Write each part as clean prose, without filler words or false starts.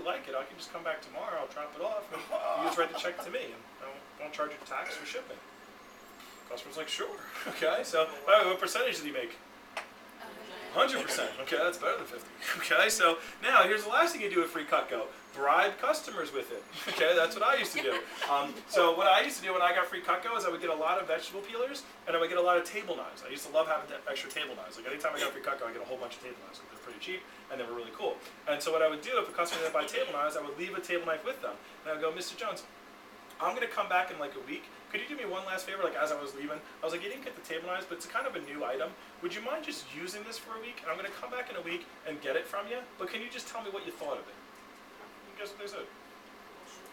like it, I can just come back tomorrow, I'll drop it off, and you just write the check to me, and I won't charge you tax for shipping. Customer's like, sure. Okay, so by the way, what percentage did he make? 100%. Okay, that's better than 50. Okay, so now here's the last thing you do with free Cutco. Bribe customers with it. Okay, that's what I used to do. So what I used to do when I got free Cutco is I would get a lot of vegetable peelers and I would get a lot of table knives. I used to love having extra table knives. Like anytime I got free Cutco, I get a whole bunch of table knives. They're pretty cheap and they were really cool. And so what I would do if a customer didn't buy table knives, I would leave a table knife with them. And I would go, Mr. Jones, I'm going to come back in like a week. Could you do me one last favor? Like as I was leaving, I was like, you didn't get the table knives, but it's kind of a new item. Would you mind just using this for a week? And I'm going to come back in a week and get it from you. But can you just tell me what you thought of it? And guess what they said?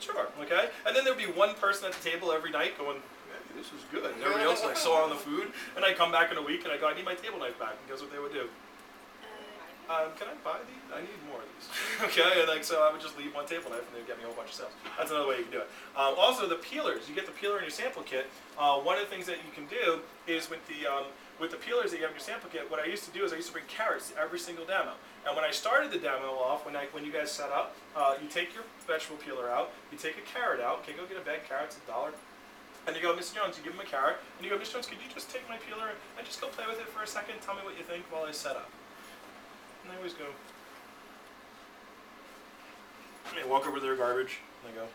Sure. Okay. And then there'd be one person at the table every night going, hey, this is good. And everybody else like saw on the food. And I'd come back in a week and I go, I need my table knife back. And guess what they would do? Can I buy these? I need more of these. Okay, and like so I would just leave one table knife and they'd get me a whole bunch of sales. That's another way you can do it. Also the peelers, you get the peeler in your sample kit. One of the things that you can do is with the peelers that you have in your sample kit, what I used to do is I used to bring carrots to every single demo. And when I started the demo off, when you guys set up, you take your vegetable peeler out, you take a carrot out, okay, go get a bag of carrots, $1. And you go, Mr. Jones, you give him a carrot, and you go, Mr. Jones, could you just take my peeler and just go play with it for a second, tell me what you think while I set up. And they always go, and they walk over their garbage, and they go,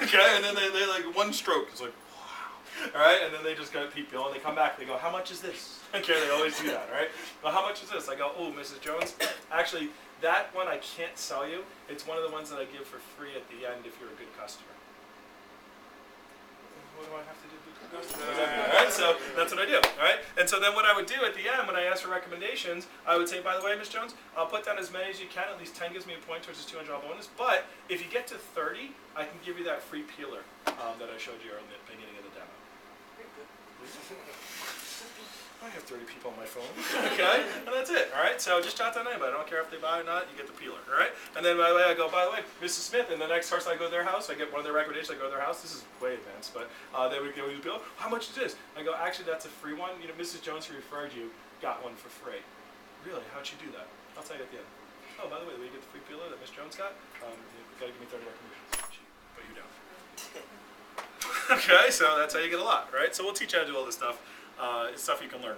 okay, and then they like one stroke, it's like, wow, all right, and then they just go peep peel, and they come back, they go, how much is this? Okay, they always do that, all right? Well, how much is this? I go, oh, Mrs. Jones, actually, that one I can't sell you. It's one of the ones that I give for free at the end if you're a good customer. What do I have to do to be a good customer? All right, so that's what I do, all right? And so then what I would do at the end when I ask for recommendations, I would say, by the way, Ms. Jones, I'll put down as many as you can. At least 10 gives me a point towards this $200 bonus. But if you get to 30, I can give you that free peeler that I showed you in the beginning of the demo. I have 30 people on my phone, okay? And that's it, all right? So just jot down anybody. I don't care if they buy or not, you get the peeler, all right? And then by the way, I go, by the way, Mrs. Smith, and the next person I go to their house, I get one of their recommendations, I go to their house. This is way advanced, but they would give me the bill. How much is this? I go, actually, that's a free one. You know, Mrs. Jones, who referred you, got one for free. Really? How'd she do that? I'll tell you at the end. Oh, by the way, will you get the free peeler that Miss Jones got? You've got to give me 30 recommendations. But you don't. Okay, so that's how you get a lot, right? So we'll teach you how to do all this stuff. It's stuff you can learn.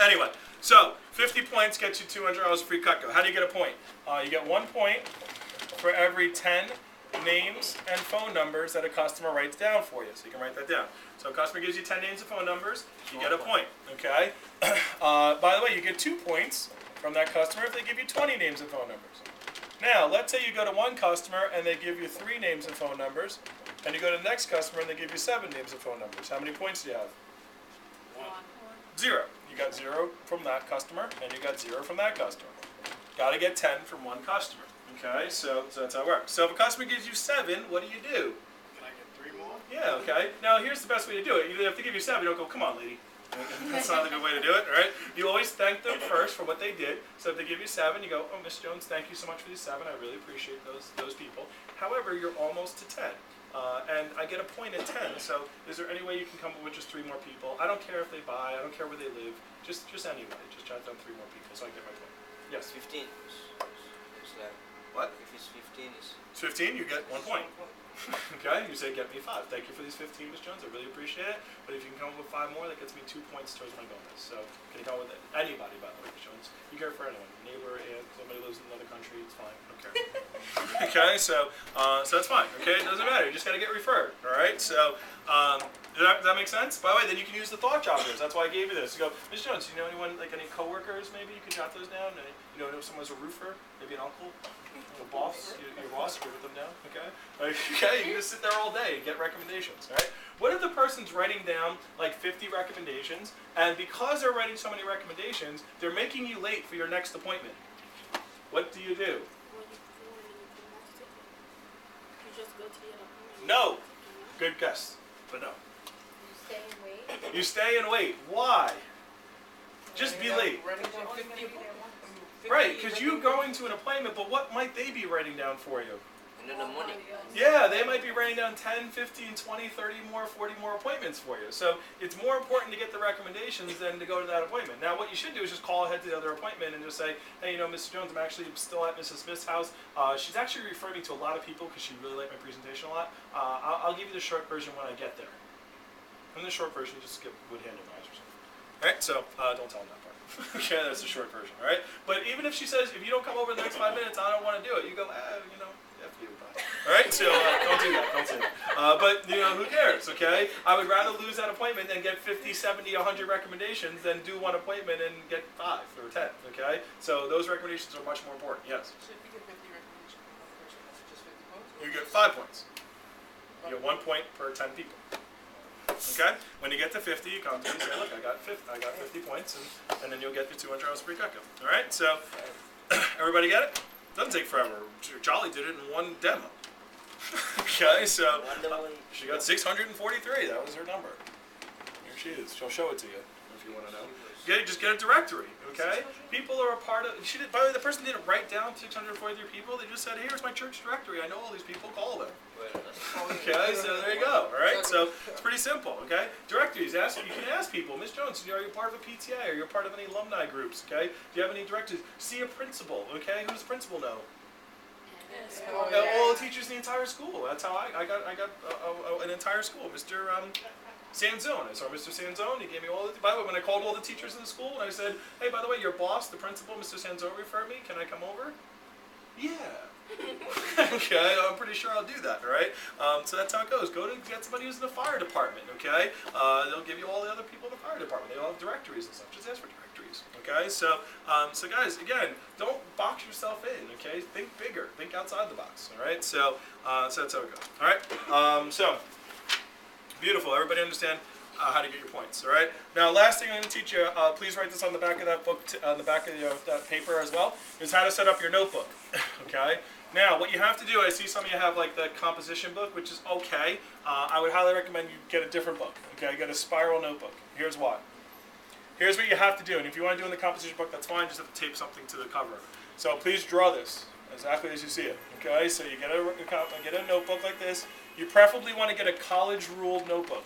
Anyway, so 50 points gets you $200 free Cutco. How do you get a point? You get 1 point for every 10 names and phone numbers that a customer writes down for you. So you can write that down. So a customer gives you 10 names and phone numbers, you get a point. Okay. By the way, you get 2 points from that customer if they give you 20 names and phone numbers. Now, let's say you go to one customer and they give you 3 names and phone numbers, and you go to the next customer and they give you 7 names and phone numbers. How many points do you have? 0. You got 0 from that customer, and you got 0 from that customer. Got to get 10 from one customer. Okay, so that's how it works. So if a customer gives you 7, what do you do? Can I get 3 more? Yeah, okay. Now here's the best way to do it. You have to give you 7. You don't go, come on, lady. That's not a good way to do it, all right? You always thank them first for what they did. So if they give you 7, you go, oh, Miss Jones, thank you so much for these 7. I really appreciate those people. However, you're almost to 10. And I get a point at 10, so is there any way you can come up with just 3 more people? I don't care if they buy, I don't care where they live, just anybody. Just jot down 3 more people so I can get my point. Yes? 15. It's like, what? If it's 15, it's... It's 15, you get 1 point. Okay, you say get me 5. Thank you for these 15, Ms. Jones, I really appreciate it. But if you can come up with 5 more, that gets me 2 points towards my bonus. So can you come up with anybody, by the way, Ms. Jones? You care for anyone, neighbor, aunt, somebody lives in another country, it's fine, I don't care. Okay, so that's fine, okay, it doesn't matter, you just gotta get referred, all right? So, does that make sense? By the way, then you can use the thought joggers, that's why I gave you this. You go, Ms. Jones, do you know anyone, like any coworkers maybe, you can jot those down? You know someone's a roofer, maybe an uncle, a boss, your boss, you write them down, okay? Okay, you can just sit there all day and get recommendations, all right? What if the person's writing down like 50 recommendations, and because they're writing so many recommendations, they're making you late for your next appointment? What do you do? No. Good guess, but no. You stay and wait? You stay and wait. Why? Just be late. Right, because you're going to an appointment, but what might they be writing down for you? And then the money. Yeah, they might be writing down 10, 15, 20, 30 more, 40 more appointments for you. So it's more important to get the recommendations than to go to that appointment. Now, what you should do is just call ahead to the other appointment and just say, hey, Mr. Jones, I'm actually still at Mrs. Smith's house. She's actually referred me to a lot of people because she really liked my presentation a lot. I'll give you the short version when I get there. And the short version, you just skip would handle knives or something. All right, so don't tell them that part. Okay, that's the short version, all right? But even if she says, if you don't come over in the next 5 minutes, I don't want to do it, you go, F you, bye. All right, so don't do that, don't say that. But, who cares, okay? I would rather lose that appointment than get 50, 70, 100 recommendations than do one appointment and get 5 or 10, okay? So those recommendations are much more important, yes? So if you get 50 recommendations from one person, that's just 50 points? You get 5 points. You get 1 point per 10 people. Okay? When you get to 50, you come to me and say, look, I got 50 points, and then you'll get your 200 hours free cutco. All right? So, everybody get it? Doesn't take forever. Jolly did it in one demo. Okay, so she got 643. That was her number. Here she is. She'll show it to you if you want to know. Just get a directory, okay? People are a part of. By the way, the person didn't write down 643 people. They just said, hey, here's my church directory. I know all these people. Call them. Okay, so there you go. All right, so it's pretty simple. Okay, directories. You can ask people, Miss Jones, are you part of a PTA? Are you part of any alumni groups? Okay, do you have any directors? See a principal. Okay, who does the principal know? Yes. All the teachers in the entire school. That's how I got an entire school. Mr. Sanzone. I saw Mr. Sanzone. He gave me all the. By the way, when I called all the teachers in the school and I said, hey, by the way, your boss, the principal, Mr. Sanzone, referred me. Can I come over? Yeah. Okay, I'm pretty sure I'll do that, all right? So that's how it goes. Go to get somebody who's in the fire department, okay? They'll give you all the other people in the fire department. They all have directories and stuff. Just ask for directories, okay? So guys, again, don't box yourself in, okay? Think bigger. Think outside the box, all right? So that's how it goes, all right? So, beautiful. Everybody understand how to get your points, all right? Now, last thing I'm going to teach you, please write this on the back of that book, on the back of that paper as well, is how to set up your notebook, okay? Now, what you have to do, I see some of you have like the composition book, which is okay. I would highly recommend you get a different book, okay? Get a spiral notebook. Here's why. Here's what you have to do, and if you want to do in the composition book, that's fine. Just have to tape something to the cover. So please draw this exactly as you see it, okay? So you get a notebook like this. You preferably want to get a college-ruled notebook.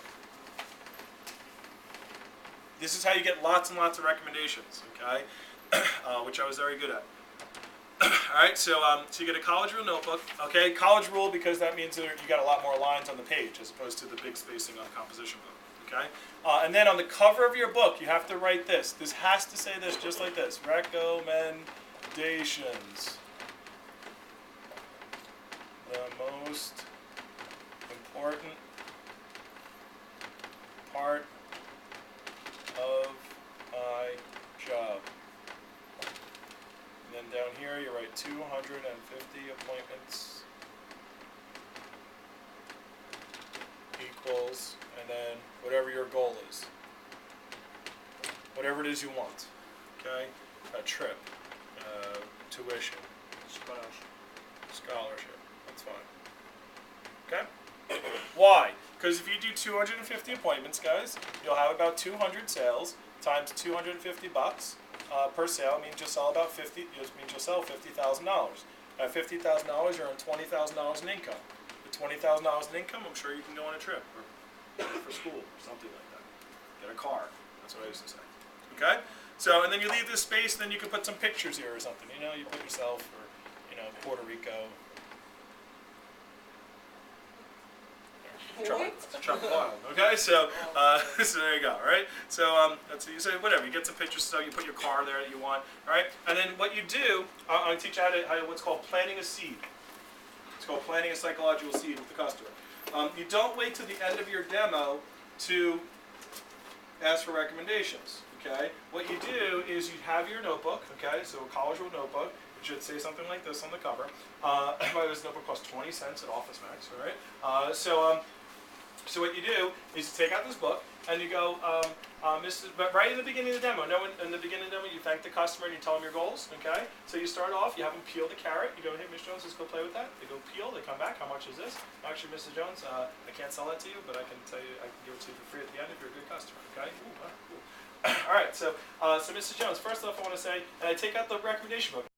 This is how you get lots and lots of recommendations, okay? Which I was very good at. Alright, so you get a college rule notebook, okay? College rule because that means that you got a lot more lines on the page as opposed to the big spacing on a composition book, okay? And then on the cover of your book, you have to write this. This has to say this, just like this. Recommendations. The most important part of my job. And then down here you write 250 appointments equals, and then whatever your goal is. Whatever it is you want. Okay? A trip, tuition, scholarship. That's fine. Okay? Why? Because if you do 250 appointments, guys, you'll have about 200 sales times 250 bucks. Per sale means you'll sell about $50,000. At $50,000, you earn $20,000 in income. With $20,000 in income, I'm sure you can go on a trip or for school or something like that. Get a car. That's what I used to say. Okay. So and then you leave this space, and then you can put some pictures here or something. You put yourself or Puerto Rico. Tropical island. Okay, so so there you go. All right. So that's you say whatever. You get some pictures, so you put your car there that you want. All right. And then what you do, I teach you how what's called planting a seed. It's called planting a psychological seed with the customer. You don't wait till the end of your demo to ask for recommendations. Okay. What you do is you have your notebook. Okay. So a college rule notebook. It should say something like this on the cover. By the way, this notebook costs 20 cents at Office Max. All right. So what you do is you take out this book and you go, but right in the beginning of the demo, in the beginning of the demo, you thank the customer and you tell them your goals, okay? So you start off, you have them peel the carrot, you go, hey, Miss Jones, let's go play with that. They go peel, they come back, how much is this? Actually, Mrs. Jones, I can't sell that to you, but I can tell you, I can give it to you for free at the end if you're a good customer, okay? Ooh, wow, cool. All right, so Mrs. Jones, first off, I want to say, and I take out the recommendation book.